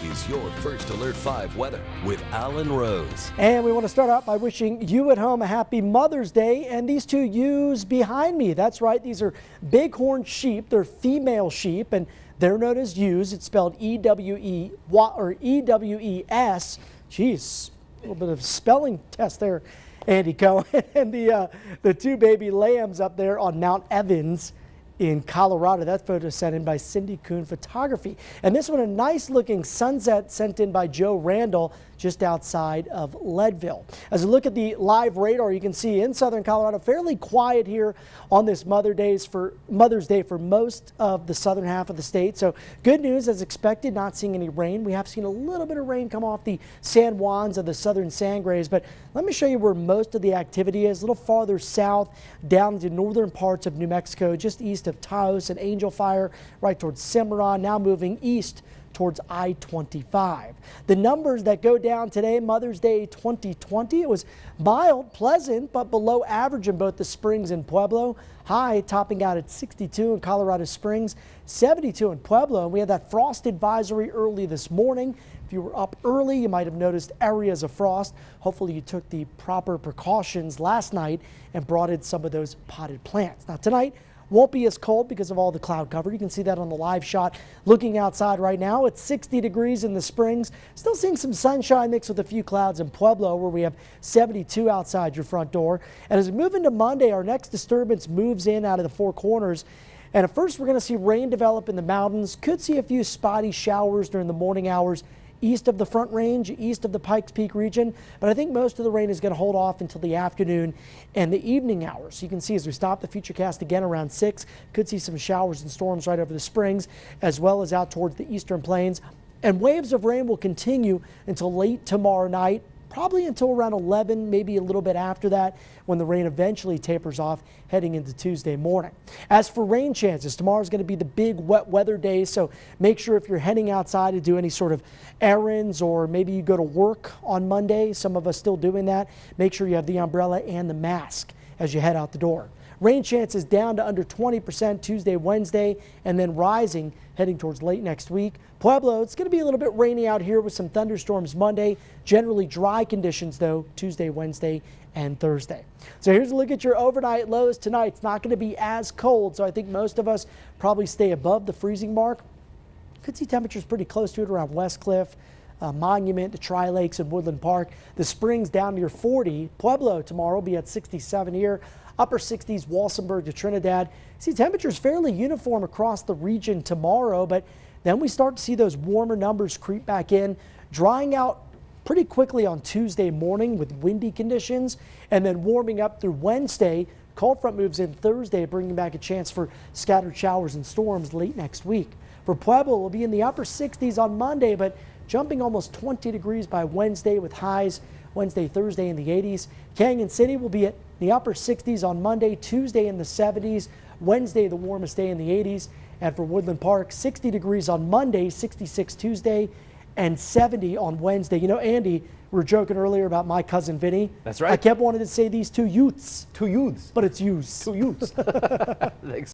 is your First Alert 5 weather with Alan Rose. And we want to start out by wishing you at home a happy Mother's Day. And these two ewes behind me, that's right, these are bighorn sheep. They're female sheep and they're known as ewes. It's spelled E-W-E or E-W-E-S. Geez, a little bit of spelling test there, Andy Cohen. And the two baby lambs up there on Mount Evans in Colorado. That photo sent in by Cindy Kuhn Photography. And this one, a nice looking sunset sent in by Joe Randall just outside of Leadville. As we look at the live radar, you can see in southern Colorado, fairly quiet here on this Mother's Day for most of the southern half of the state. So good news, as expected, not seeing any rain. We have seen a little bit of rain come off the San Juans of the southern Sangres, but let me show you where most of the activity is. A little farther south down to northern parts of New Mexico, just east of Taos and Angel Fire, right towards Cimarron, now moving east towards I-25. The numbers that go down today, Mother's Day 2020, it was mild, pleasant, but below average in both the Springs and Pueblo. High topping out at 62 in Colorado Springs, 72 in Pueblo. And we had that frost advisory early this morning. If you were up early, you might have noticed areas of frost. Hopefully you took the proper precautions last night and brought in some of those potted plants. Now tonight, won't be as cold because of all the cloud cover. You can see that on the live shot. Looking outside right now, it's 60 degrees in the Springs. Still seeing some sunshine mixed with a few clouds in Pueblo, where we have 72 outside your front door. And as we move into Monday, our next disturbance moves in out of the Four Corners. And at first, we're going to see rain develop in the mountains. Could see a few spotty showers during the morning hours east of the Front Range, east of the Pikes Peak region. But I think most of the rain is going to hold off until the afternoon and the evening hours. So you can see as we stop the Futurecast again around 6, could see some showers and storms right over the Springs, as well as out towards the eastern plains. And waves of rain will continue until late tomorrow night, probably until around 11, maybe a little bit after that, when the rain eventually tapers off heading into Tuesday morning. As for rain chances, tomorrow is going to be the big wet weather day, so make sure if you're heading outside to do any sort of errands, or maybe you go to work on Monday, some of us still doing that, make sure you have the umbrella and the mask as you head out the door. Rain chances down to under 20% Tuesday, Wednesday, and then rising heading towards late next week. Pueblo, it's going to be a little bit rainy out here with some thunderstorms Monday. Generally dry conditions, though, Tuesday, Wednesday, and Thursday. So here's a look at your overnight lows tonight. It's not going to be as cold, so I think most of us probably stay above the freezing mark. Could see temperatures pretty close to it around West Cliff, Monument, the Tri-Lakes, and Woodland Park. The Springs down near 40. Pueblo tomorrow will be at 67 here. Upper 60s, Walsenburg to Trinidad. See temperatures fairly uniform across the region tomorrow, but then we start to see those warmer numbers creep back in, drying out pretty quickly on Tuesday morning with windy conditions, and then warming up through Wednesday. Cold front moves in Thursday, bringing back a chance for scattered showers and storms late next week. For Pueblo, we'll be in the upper 60s on Monday, but jumping almost 20 degrees by Wednesday with highs Wednesday, Thursday in the 80s. Canyon City will be at the upper 60s on Monday, Tuesday in the 70s, Wednesday the warmest day in the 80s. And for Woodland Park, 60 degrees on Monday, 66 Tuesday, and 70 on Wednesday. You know, Andy, we were joking earlier about my cousin Vinny. That's right. I kept wanting to say these two youths. Two youths. But it's youths. Two youths. Thanks.